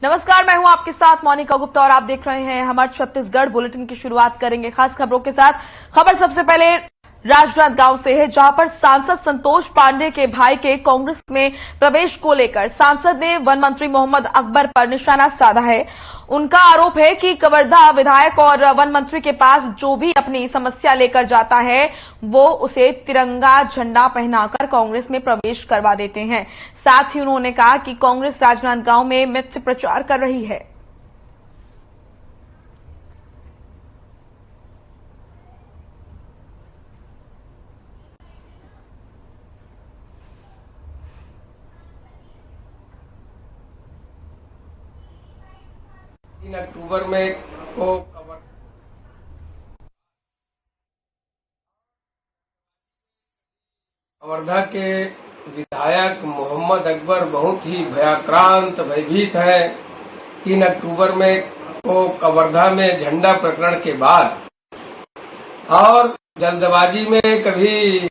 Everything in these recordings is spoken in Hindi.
नमस्कार, मैं हूं आपके साथ मोनिका गुप्ता और आप देख रहे हैं हमारे छत्तीसगढ़ बुलेटिन की शुरुआत करेंगे खास खबरों के साथ। खबर सबसे पहले राजनांदगांव से है, जहां पर सांसद संतोष पांडे के भाई के कांग्रेस में प्रवेश को लेकर सांसद ने वन मंत्री मोहम्मद अकबर पर निशाना साधा है। उनका आरोप है कि कवर्धा विधायक और वन मंत्री के पास जो भी अपनी समस्या लेकर जाता है वो उसे तिरंगा झंडा पहनाकर कांग्रेस में प्रवेश करवा देते हैं। साथ ही उन्होंने कहा कि कांग्रेस राजनांदगांव में मिथ्या प्रचार कर रही है। अक्टूबर में को कवर्धा के विधायक मोहम्मद अकबर बहुत ही भयाक्रांत भयभीत है। 3 अक्टूबर में को कवर्धा में झंडा प्रकरण के बाद और जल्दबाजी में कभी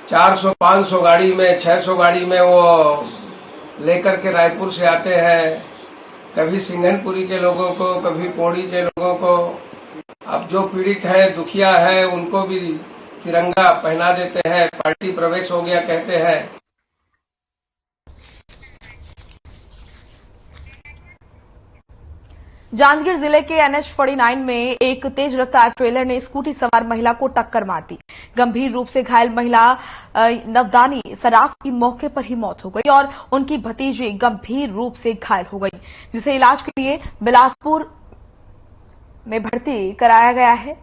400-500 गाड़ी में 600 गाड़ी में वो लेकर के रायपुर से आते हैं, कभी सिंघनपुरी के लोगों को, कभी पौड़ी के लोगों को। अब जो पीड़ित है, दुखिया है, उनको भी तिरंगा पहना देते हैं, पार्टी प्रवेश हो गया कहते हैं। जांजगीर जिले के NH-49 में एक तेज रफ्तार ट्रेलर ने स्कूटी सवार महिला को टक्कर मार दी। गंभीर रूप से घायल महिला नवदानी सराफ की मौके पर ही मौत हो गई और उनकी भतीजी गंभीर रूप से घायल हो गई, जिसे इलाज के लिए बिलासपुर में भर्ती कराया गया है।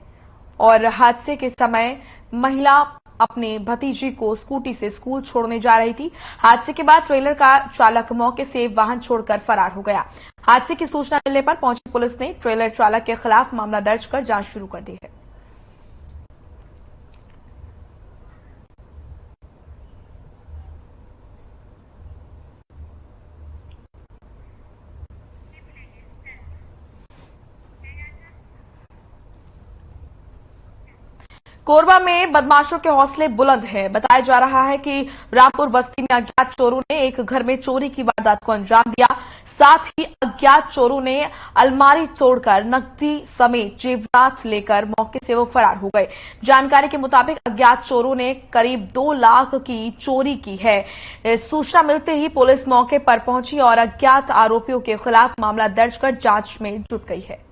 और हादसे के समय महिला अपने भतीजी को स्कूटी से स्कूल छोड़ने जा रही थी। हादसे के बाद ट्रेलर का चालक मौके से वाहन छोड़कर फरार हो गया। हादसे की सूचना मिलने पर पहुंची पुलिस ने ट्रेलर चालक के खिलाफ मामला दर्ज कर जांच शुरू कर दी है। कोरबा में बदमाशों के हौसले बुलंद हैं। बताया जा रहा है कि रामपुर बस्ती में अज्ञात चोरों ने एक घर में चोरी की वारदात को अंजाम दिया। साथ ही अज्ञात चोरों ने अलमारी तोड़कर नकदी समेत जेवरात लेकर मौके से वो फरार हो गए। जानकारी के मुताबिक अज्ञात चोरों ने करीब 2 लाख की चोरी की है। सूचना मिलते ही पुलिस मौके पर पहुंची और अज्ञात आरोपियों के खिलाफ मामला दर्ज कर जांच में जुट गई है।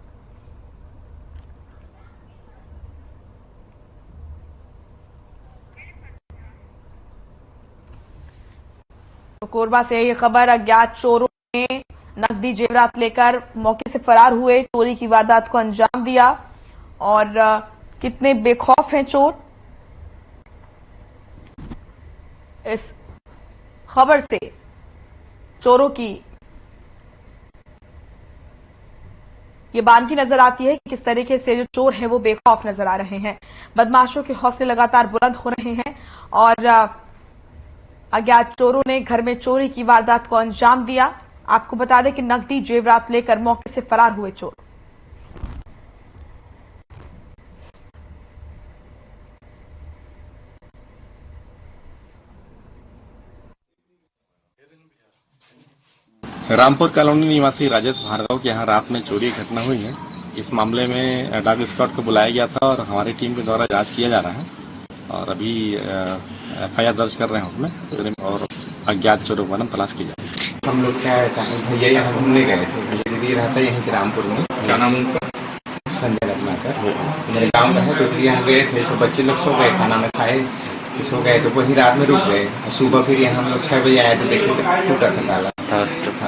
तो कोरबा से यह खबर, अज्ञात चोरों ने नकदी जेवरात लेकर मौके से फरार हुए, चोरी की वारदात को अंजाम दिया। और कितने बेखौफ हैं चोर, इस खबर से चोरों की ये बानगी नजर आती है कि किस तरीके से जो चोर हैं वो बेखौफ नजर आ रहे हैं। बदमाशों के हौसले लगातार बुलंद हो रहे हैं और अज्ञात चोरों ने घर में चोरी की वारदात को अंजाम दिया। आपको बता दें कि नकदी जेवरात लेकर मौके से फरार हुए चोर। रामपुर कॉलोनी निवासी राजेश भार्गव के यहाँ रात में चोरी की घटना हुई है। इस मामले में डॉग स्क्वाड को बुलाया गया था और हमारी टीम के द्वारा जांच किया जा रहा है और अभी FIR दर्ज कर रहे हैं उसमें और अज्ञात चोरों पर तलाश की जाए। हम लोग क्या भैया यहाँ घूमने गए थे। भैया दीदी रहता है यहीं रामपुर में। क्या नाम उनका? संजय रत्नाकर। मेरे गाँव का है, तो यहाँ गए थे तो बच्चे लोग सो गए, खाना में खाए सो गए, तो वही रात में रुक गए। सुबह फिर यहाँ हम लोग 6 बजे आए तो देखे तो टूटा था ताला,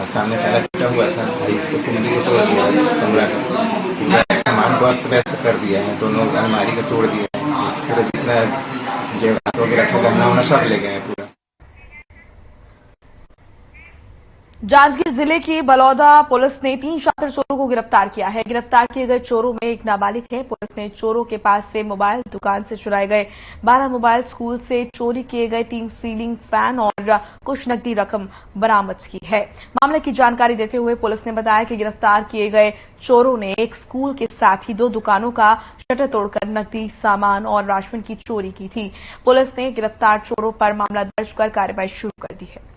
सामने ताला टूटा हुआ था। भाई इसको कुंडी को तोड़ दिया, कमरा का सामान व्यस्त व्यस्त कर दिया है, दोनों अलमारी को तोड़ दिया है, पूरा जितना जेवरात वगैरह था गहना उना सब ले गए पूरा। जांजगीर जिले की बलौदा पुलिस ने 3 शातिर चोरों को गिरफ्तार किया है। गिरफ्तार किए गए चोरों में एक नाबालिग है। पुलिस ने चोरों के पास से मोबाइल, दुकान से चुराए गए 12 मोबाइल, स्कूल से चोरी किए गए 3 सीलिंग फैन और कुछ नकदी रकम बरामद की है। मामले की जानकारी देते हुए पुलिस ने बताया कि गिरफ्तार किए गए चोरों ने एक स्कूल के साथ ही 2 दुकानों का शटर तोड़कर नकदी, सामान और राशन की चोरी की थी। पुलिस ने गिरफ्तार चोरों पर मामला दर्ज कर कार्रवाई शुरू कर दी है।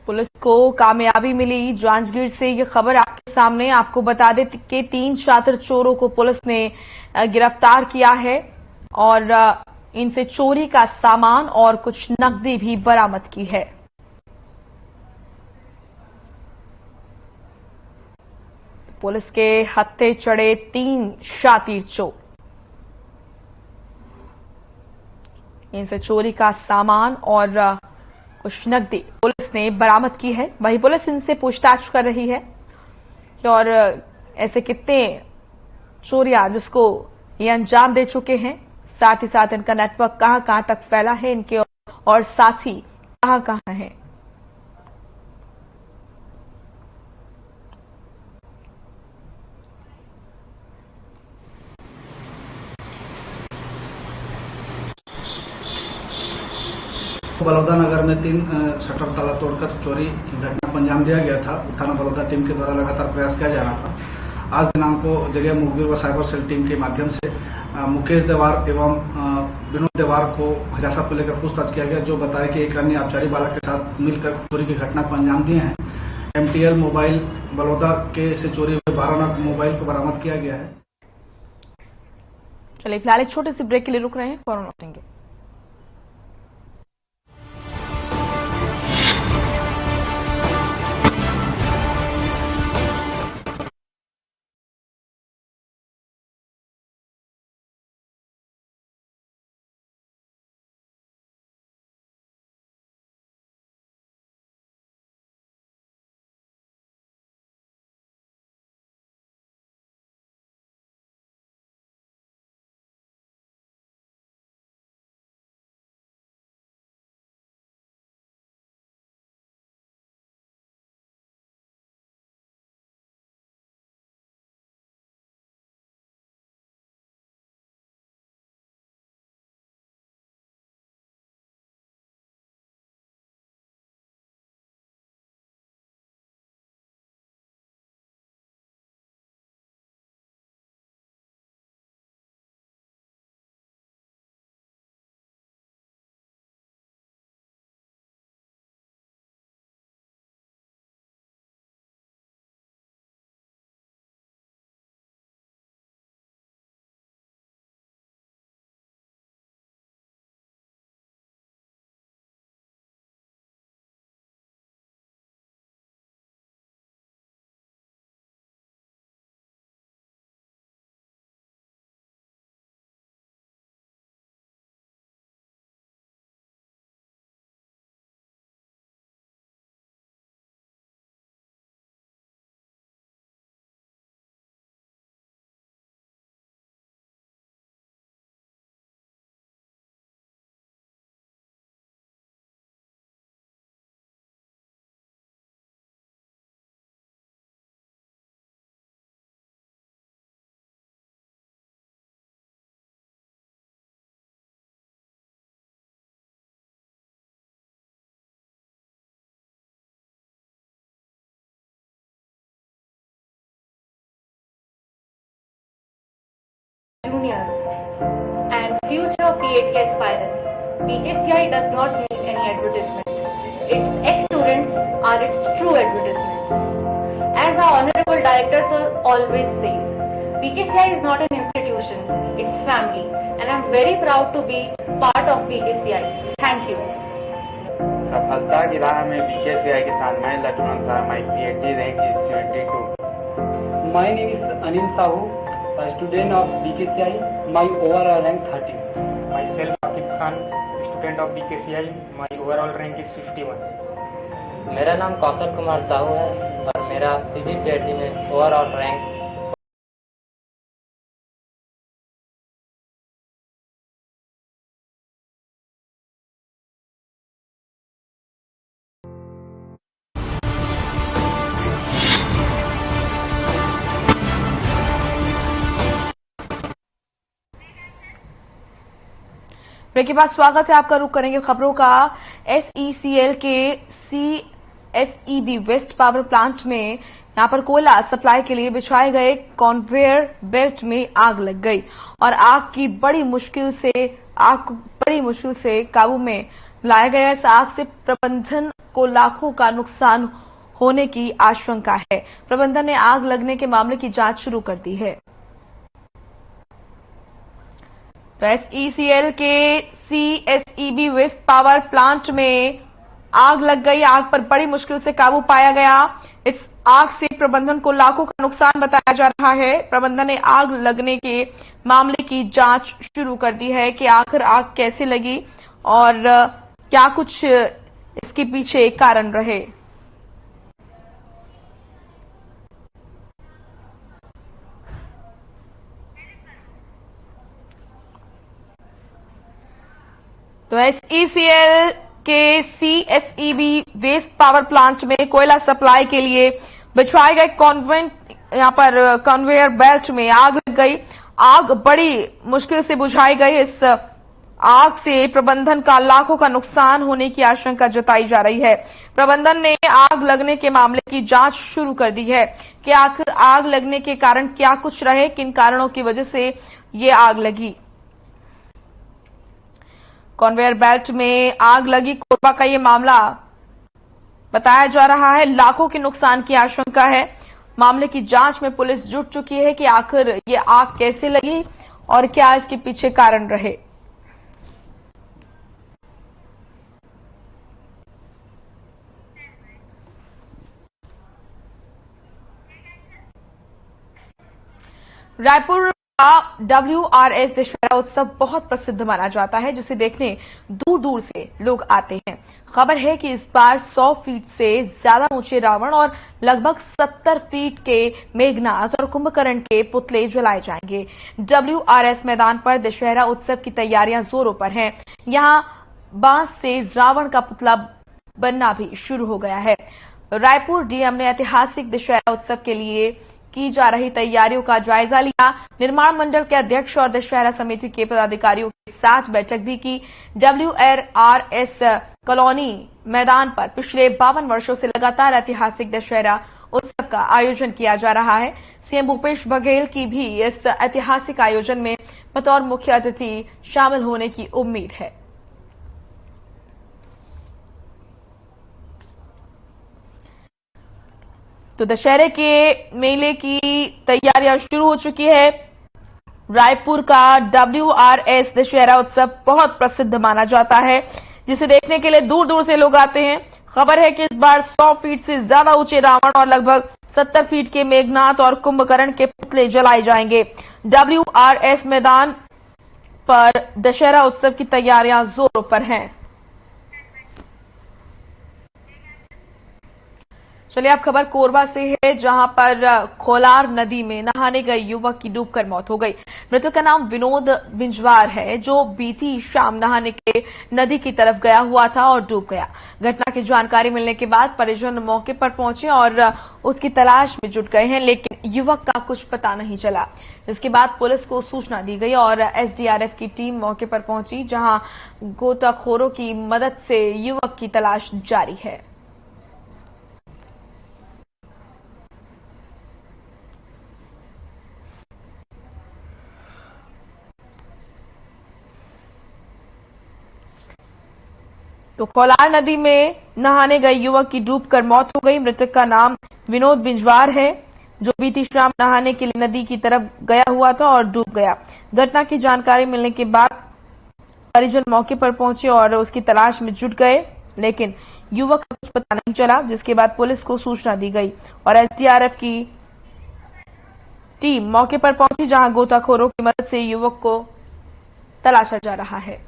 पुलिस को कामयाबी मिली। जांजगीर से ये खबर आपके सामने। आपको बता दें कि 3 शातिर चोरों को पुलिस ने गिरफ्तार किया है और इनसे चोरी का सामान और कुछ नकदी भी बरामद की है। पुलिस के हत्थे चढ़े 3 शातिर चोर, इनसे चोरी का सामान और कुछ नकदी पुलिस ने बरामद की है। वहीं पुलिस इनसे पूछताछ कर रही है कि और ऐसे कितने चोरियां जिसको ये अंजाम दे चुके हैं, साथ ही साथ इनका नेटवर्क कहां कहां तक फैला है, इनके और साथी कहां कहां हैं। बलौदा नगर में 3 शटर ताला तोड़कर चोरी की घटना को अंजाम दिया गया था। थाना बलौदा टीम के द्वारा लगातार प्रयास किया जा रहा था। आज दिनांक को जगह मुखबिर व साइबर सेल टीम के माध्यम से मुकेश देवार एवं विनोद देवार को हिरासत में लेकर पूछताछ किया गया, जो बताया कि एक अन्य आबकारी बालक के साथ मिलकर चोरी की घटना को अंजाम दिए हैं। MTL मोबाइल बलौदा के से चोरी हुए 12 नग मोबाइल को बरामद किया गया है। चलिए फिलहाल एक छोटे से ब्रेक के लिए रुक रहे हैं, फौरन लौटेंगे। Juniors and future PAT aspirants, BKCI does not need any advertisement. Its ex-students are its true advertisement. As our Honorable Director Sir always says, BKCI is not an institution, it's family, and I'm very proud to be part of BKCI. Thank you. सफलता की राह में BKCI के साथ मैं लक्ष्मण साहब, my PAT rank is 72. My name is Anil Sahu, a student of BKCI. My overall rank 30. Myself Akib Khan, student of BKCI. My overall rank is 51. मेरा नाम कौशल कुमार साहू है और मेरा CGPAT में ओवरऑल रैंक ब्रेक के बाद स्वागत है आपका। रुख करेंगे खबरों का। SECL के CSEB वेस्ट पावर प्लांट में यहां पर कोयला सप्लाई के लिए बिछाए गए कन्वेयर बेल्ट में आग लग गई और आग बड़ी मुश्किल से काबू में लाया गया इस आग से प्रबंधन को लाखों का नुकसान होने की आशंका है। प्रबंधन ने आग लगने के मामले की जांच शुरू कर दी है। तो SECL के CSEB वेस्ट पावर प्लांट में आग लग गई। आग पर बड़ी मुश्किल से काबू पाया गया। इस आग से प्रबंधन को लाखों का नुकसान बताया जा रहा है। प्रबंधन ने आग लगने के मामले की जांच शुरू कर दी है कि आखिर आग कैसे लगी और क्या कुछ इसके पीछे कारण रहे। तो SECL के CSEB वेस्ट पावर प्लांट में कोयला सप्लाई के लिए बिछवाए गए कन्वेयर बेल्ट में आग लग गई। आग बड़ी मुश्किल से बुझाई गई। इस आग से प्रबंधन का लाखों का नुकसान होने की आशंका जताई जा रही है। प्रबंधन ने आग लगने के मामले की जांच शुरू कर दी है कि आखिर आग लगने के कारण क्या कुछ रहे, किन कारणों की वजह से ये आग लगी। कन्वेयर बेल्ट में आग लगी कोरबा का ये मामला बताया जा रहा है। लाखों के नुकसान की आशंका है। मामले की जांच में पुलिस जुट चुकी है कि आखिर ये आग कैसे लगी और क्या इसके पीछे कारण रहे। रायपुर का WRS दशहरा उत्सव बहुत प्रसिद्ध माना जाता है, जिसे देखने दूर दूर से लोग आते हैं। खबर है कि इस बार 100 फीट से ज्यादा ऊंचे रावण और लगभग 70 फीट के मेघनाथ और कुंभकर्ण के पुतले जलाए जाएंगे। WRS मैदान पर दशहरा उत्सव की तैयारियां जोरों पर हैं। यहां बांस से रावण का पुतला बनना भी शुरू हो गया है। रायपुर डीएम ने ऐतिहासिक दशहरा उत्सव के लिए की जा रही तैयारियों का जायजा लिया। निर्माण मंडल के अध्यक्ष और दशहरा समिति के पदाधिकारियों के साथ बैठक भी की। WRS कॉलोनी मैदान पर पिछले 52 वर्षों से लगातार ऐतिहासिक दशहरा उत्सव का आयोजन किया जा रहा है। सीएम भूपेश बघेल की भी इस ऐतिहासिक आयोजन में बतौर मुख्य अतिथि शामिल होने की उम्मीद है। तो दशहरे के मेले की तैयारियां शुरू हो चुकी है। रायपुर का WRS दशहरा उत्सव बहुत प्रसिद्ध माना जाता है, जिसे देखने के लिए दूर दूर से लोग आते हैं। खबर है कि इस बार 100 फीट से ज्यादा ऊंचे रावण और लगभग 70 फीट के मेघनाथ और कुंभकर्ण के पुतले जलाए जाएंगे। WRS मैदान पर दशहरा उत्सव की तैयारियां जोरों पर हैं। चलिए अब खबर कोरबा से है, जहां पर खोलार नदी में नहाने गए युवक की डूबकर मौत हो गई। मृतक का नाम विनोद बिंजवार है, जो बीती शाम नहाने के नदी की तरफ गया हुआ था और डूब गया। घटना की जानकारी मिलने के बाद परिजन मौके पर पहुंचे और उसकी तलाश में जुट गए हैं, लेकिन युवक का कुछ पता नहीं चला। इसके बाद पुलिस को सूचना दी गई और SDRF की टीम मौके पर पहुंची, जहां गोताखोरों की मदद से युवक की तलाश जारी है। तो खोलार नदी में नहाने गए युवक की डूबकर मौत हो गई। मृतक का नाम विनोद बिंजवार है, जो बीती शाम नहाने के लिए नदी की तरफ गया हुआ था और डूब गया। घटना की जानकारी मिलने के बाद परिजन मौके पर पहुंचे और उसकी तलाश में जुट गए, लेकिन युवक का कुछ पता नहीं चला, जिसके बाद पुलिस को सूचना दी गई और SDRF की टीम मौके पर पहुंची, जहां गोताखोरों की मदद से युवक को तलाशा जा रहा है।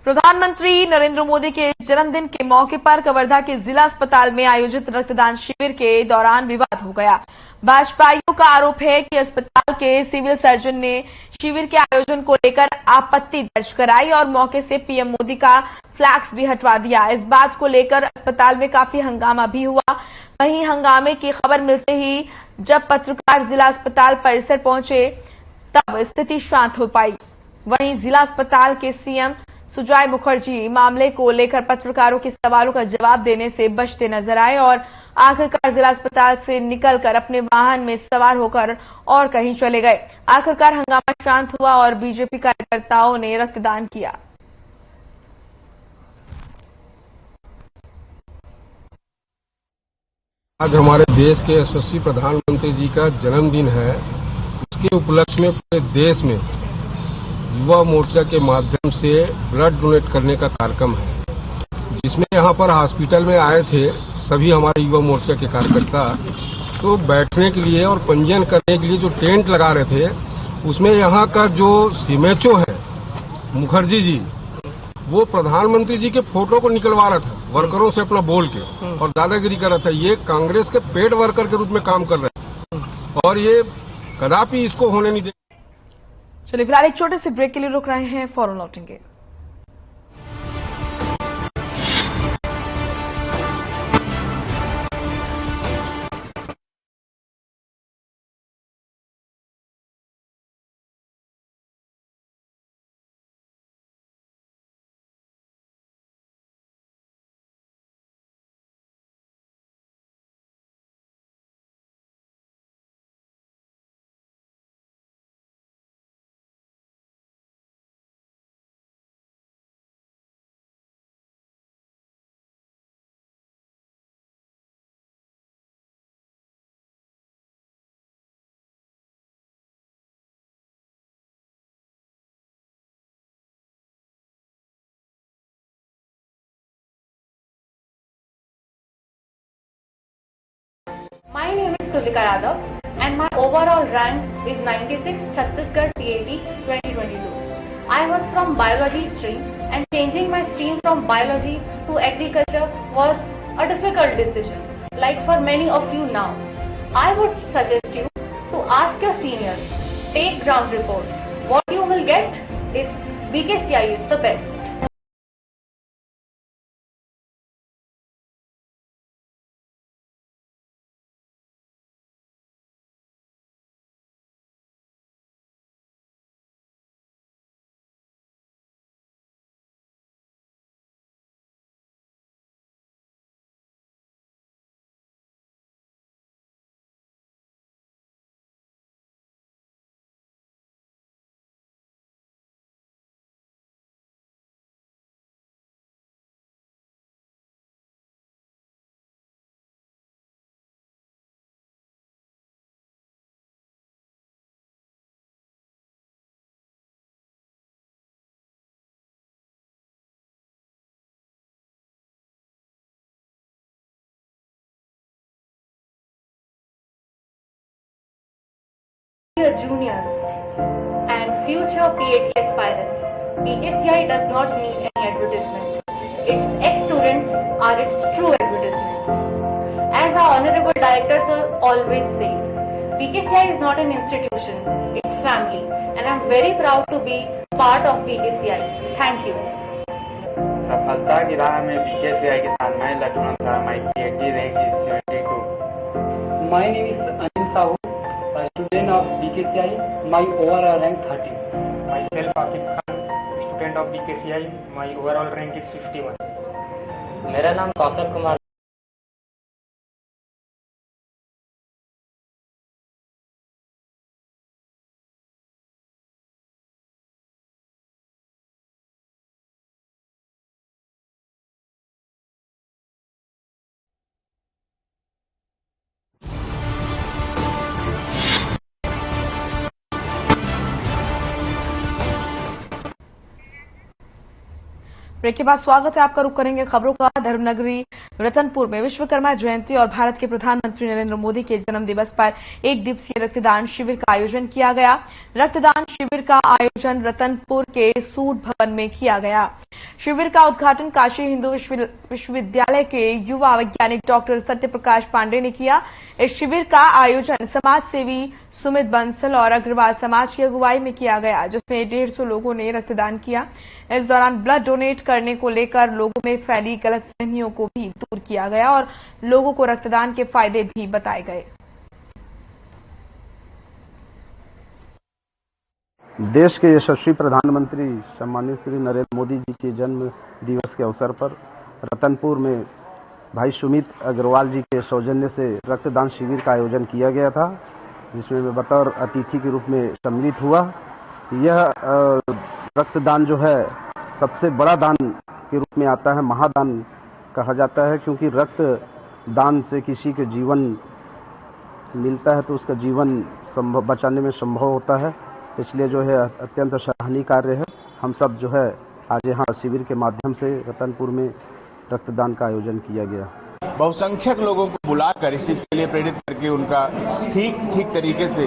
प्रधानमंत्री नरेंद्र मोदी के जन्मदिन के मौके पर कवर्धा के जिला अस्पताल में आयोजित रक्तदान शिविर के दौरान विवाद हो गया। भाजपाइयों का आरोप है कि अस्पताल के सिविल सर्जन ने शिविर के आयोजन को लेकर आपत्ति दर्ज कराई और मौके से पीएम मोदी का फ्लैक्स भी हटवा दिया। इस बात को लेकर अस्पताल में काफी हंगामा भी हुआ। वहीं हंगामे की खबर मिलते ही जब पत्रकार जिला अस्पताल परिसर पहुंचे, तब स्थिति शांत हो पाई। वहीं जिला अस्पताल के सीएम सुजॉय मुखर्जी मामले को लेकर पत्रकारों के सवालों का जवाब देने से बचते नजर आए और आखिरकार जिला अस्पताल से निकलकर अपने वाहन में सवार होकर और कहीं चले गए। आखिरकार हंगामा शांत हुआ और बीजेपी कार्यकर्ताओं ने रक्तदान किया। आज हमारे देश के यशस्वी प्रधानमंत्री जी का जन्मदिन है। उसके उपलक्ष्य में पूरे देश में युवा मोर्चा के माध्यम से ब्लड डोनेट करने का कार्यक्रम है, जिसमें यहाँ पर हॉस्पिटल में आए थे सभी हमारे युवा मोर्चा के कार्यकर्ता। तो बैठने के लिए और पंजीयन करने के लिए जो टेंट लगा रहे थे, उसमें यहाँ का जो सीएमएचओ है मुखर्जी जी, वो प्रधानमंत्री जी के फोटो को निकलवा रहा था वर्करों से अपना बोल के, और दादागिरी कर रहा था। ये कांग्रेस के पेड वर्कर के रूप में काम कर रहे हैं और ये कदापि इसको होने नहीं देंगे। चलिए फिलहाल एक छोटे से ब्रेक के लिए रुक रहे हैं, फौरन लौटेंगे। My name is Tulika Yadav and my overall rank is 96 Chhattisgarh PAT 2022. I was from biology stream and changing my stream from biology to agriculture was a difficult decision, like for many of you now. I would suggest you to ask your seniors, take ground report. What you will get is BKCI is the best. Dear juniors and future PAT aspirants, BKCI does not need any advertisement. Its ex-students are its true advertisement. As our Honorable Director Sir always says, BKCI is not an institution, it's family, and I'm very proud to be part of BKCI. Thank you. सफलता की राह में बीकेसीआई के साथ मैं लक्ष्मण साहब, माई PAT rank is 72. My name is Anil Sahu, a student of BKCI. My overall rank 30. Myself Akib Khan, student of BKCI. My overall rank is 51. मेरा नाम कौशल कुमार ब्रेक के बाद स्वागत है आपका। रुख करेंगे खबरों का। धर्मनगरी रतनपुर में विश्वकर्मा जयंती और भारत के प्रधानमंत्री नरेंद्र मोदी के जन्म दिवस पर एक दिवसीय रक्तदान शिविर का आयोजन किया गया। रक्तदान शिविर का आयोजन रतनपुर के सूट भवन में किया गया। शिविर का उद्घाटन काशी हिंदू विश्वविद्यालय के युवा वैज्ञानिक डॉक्टर सत्यप्रकाश पांडे ने किया। इस शिविर का आयोजन समाज सेवी सुमित बंसल और अग्रवाल समाज की अगुवाई में किया गया, जिसमें 150 लोगों ने रक्तदान किया। इस दौरान ब्लड डोनेट करने को लेकर लोगों में फैली गलतफहमियों को भी दूर किया गया और लोगों को रक्तदान के फायदे भी बताए गए। देश के यशस्वी प्रधानमंत्री सम्मानित श्री नरेंद्र मोदी जी के जन्म दिवस के अवसर पर रतनपुर में भाई सुमित अग्रवाल जी के सौजन्य से रक्तदान शिविर का आयोजन किया गया था, जिसमें मैं बतौर अतिथि के रूप में सम्मिलित हुआ। यह रक्तदान जो है सबसे बड़ा दान के रूप में आता है, महादान कहा जाता है, क्योंकि रक्तदान से किसी के जीवन मिलता है तो उसका जीवन बचाने में संभव होता है। इसलिए जो है अत्यंत सराहनीय कार्य है। हम सब जो है आज यहाँ शिविर के माध्यम से रतनपुर में रक्तदान का आयोजन किया गया। बहुसंख्यक लोगों को बुलाकर इस चीज के लिए प्रेरित करके उनका ठीक तरीके से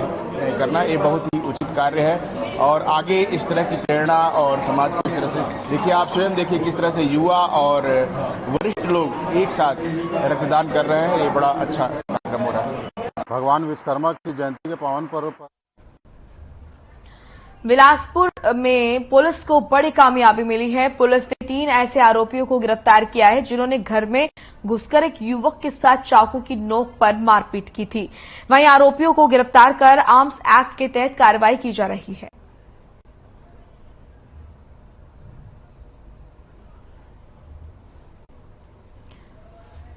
करना ये बहुत ही उचित कार्य है और आगे इस तरह की प्रेरणा और समाज को इस तरह से देखिए, आप स्वयं देखिए किस तरह से युवा और वरिष्ठ लोग एक साथ रक्तदान कर रहे हैं। ये बड़ा अच्छा कार्यक्रम हो रहा है। भगवान विश्वकर्मा की जयंती के पावन पर्व पर बिलासपुर में पुलिस को बड़ी कामयाबी मिली है। पुलिस ने 3 ऐसे आरोपियों को गिरफ्तार किया है जिन्होंने घर में घुसकर एक युवक के साथ चाकू की नोक पर मारपीट की थी। वहीं आरोपियों को गिरफ्तार कर आर्म्स एक्ट के तहत कार्रवाई की जा रही है।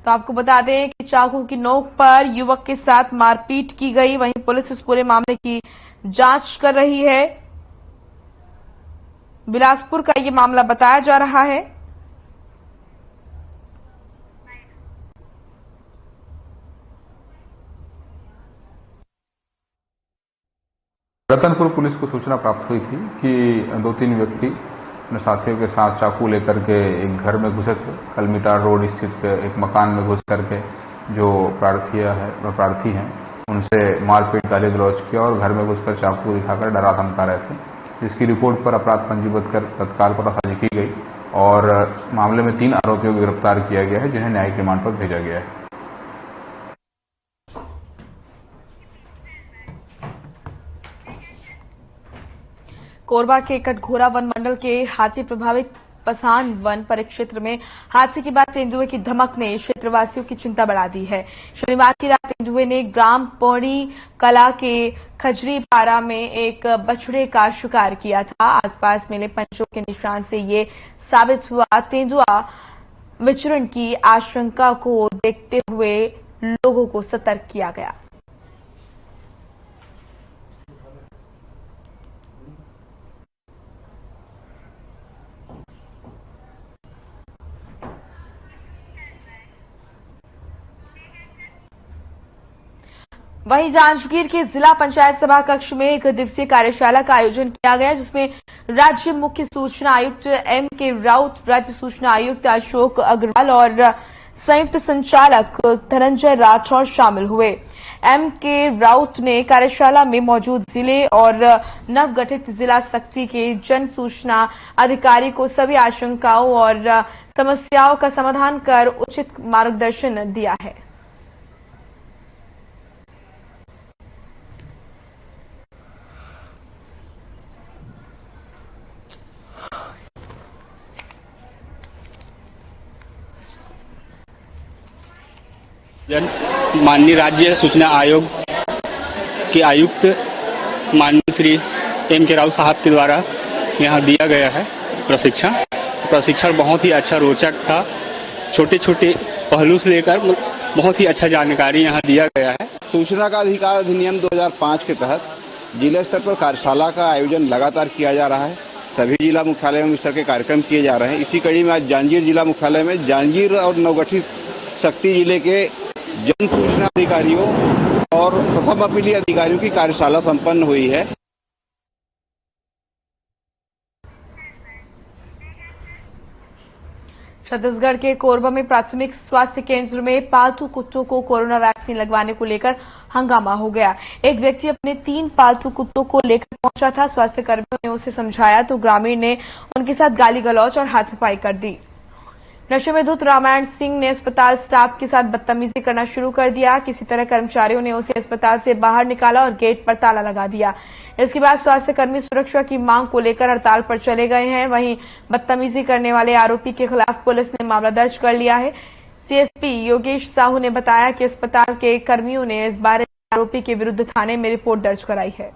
तो आपको बता दें कि चाकू की नोक पर युवक के साथ मारपीट की गई। वहीं पुलिस इस पूरे मामले की जांच कर रही है। बिलासपुर का ये मामला बताया जा रहा है। रतनपुर पुलिस को सूचना प्राप्त हुई थी कि 2-3 व्यक्ति अपने साथियों के साथ चाकू लेकर के एक घर में घुसे थे। कलमीटार रोड स्थित एक मकान में घुस करके जो प्रार्थी हैं उनसे मारपीट गाली गलौज किया और घर में घुसकर चाकू दिखाकर डरा धमका रहे थे, जिसकी रिपोर्ट पर अपराध पंजीबद्ध कर तत्काल पतासाजी की गई और मामले में 3 आरोपियों को गिरफ्तार किया गया है, जिन्हें न्यायिक रिमांड पर भेजा गया है। कोरबा के कटघोरा वन मंडल के हाथी प्रभावित पसान वन परिक्षेत्र में हादसे के बाद तेंदुए की धमक ने क्षेत्रवासियों की चिंता बढ़ा दी है। शनिवार की रात तेंदुए ने ग्राम पौड़ी कला के खजरी पारा में एक बछड़े का शिकार किया था। आसपास मिले पंचों के निशान से ये साबित हुआ। तेंदुआ विचरण की आशंका को देखते हुए लोगों को सतर्क किया गया। वहीं जांजगीर के जिला पंचायत सभा कक्ष में 1 दिवसीय कार्यशाला का आयोजन किया गया, जिसमें राज्य मुख्य सूचना आयुक्त M.K. राउत, राज्य सूचना आयुक्त अशोक अग्रवाल और संयुक्त संचालक धनंजय राठौर शामिल हुए। M.K. राउत ने कार्यशाला में मौजूद जिले और नवगठित जिला सक्ती के जन सूचना अधिकारी को सभी आशंकाओं और समस्याओं का समाधान कर उचित मार्गदर्शन दिया है। माननीय राज्य सूचना आयोग के आयुक्त माननीय श्री M.K. राउत साहब के द्वारा यहाँ दिया गया है प्रशिक्षण बहुत ही अच्छा रोचक था। छोटे छोटे पहलू से लेकर बहुत ही अच्छा जानकारी यहाँ दिया गया है। सूचना का अधिकार अधिनियम 2005 के तहत जिला स्तर पर कार्यशाला का आयोजन लगातार किया जा रहा है। सभी जिला मुख्यालयों में इस तरह के कार्यक्रम किए जा रहे हैं। इसी कड़ी में आज जांजगीर जिला मुख्यालय में जांजगीर और नवगठित सक्ती जिले के जन सूचना अधिकारियों और प्रथम अपीली अधिकारियों की कार्यशाला संपन्न हुई है। छत्तीसगढ़ के कोरबा में प्राथमिक स्वास्थ्य केंद्र में पालतू कुत्तों को कोरोना वैक्सीन लगवाने को लेकर हंगामा हो गया। एक व्यक्ति अपने 3 पालतू कुत्तों को लेकर पहुंचा था। स्वास्थ्य कर्मियों ने उसे समझाया तो ग्रामीण ने उनके साथ गाली गलौज और हाथापाई कर दी। नशे में धुत रामायण सिंह ने अस्पताल स्टाफ के साथ बदतमीजी करना शुरू कर दिया। किसी तरह कर्मचारियों ने उसे अस्पताल से बाहर निकाला और गेट पर ताला लगा दिया। इसके बाद स्वास्थ्यकर्मी सुरक्षा की मांग को लेकर हड़ताल पर चले गए हैं। वहीं बदतमीजी करने वाले आरोपी के खिलाफ पुलिस ने मामला दर्ज कर लिया है। सीएसपी योगेश साहू ने बताया कि अस्पताल के कर्मियों ने इस बारे में आरोपी के विरुद्ध थाने में रिपोर्ट दर्ज कराई है।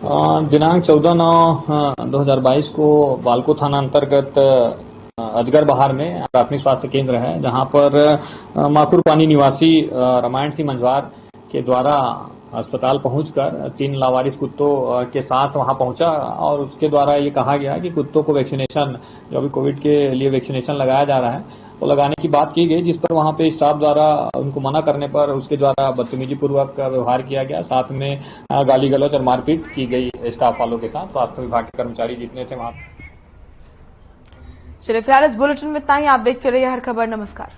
दिनांक 14/9/2022 को बालको थाना अंतर्गत अजगर बहार में प्राथमिक स्वास्थ्य केंद्र है, जहां पर माकुर पानी निवासी रामायण सिंह मंझवार के द्वारा अस्पताल पहुंचकर 3 लावारिस कुत्तों के साथ वहां पहुंचा और उसके द्वारा ये कहा गया कि कुत्तों को वैक्सीनेशन, जो अभी कोविड के लिए वैक्सीनेशन लगाया जा रहा है, तो लगाने की बात की गई, जिस पर वहां पे स्टाफ द्वारा उनको मना करने पर उसके द्वारा बदतमीजी पूर्वक व्यवहार किया गया, साथ में गाली गलौज और मारपीट की गई स्टाफ वालों के साथ। स्वास्थ्य विभाग के कर्मचारी जितने थे वहां। चलिए फिलहाल इस बुलेटिन में इतना ही। आप देखते रहिए हर खबर। नमस्कार।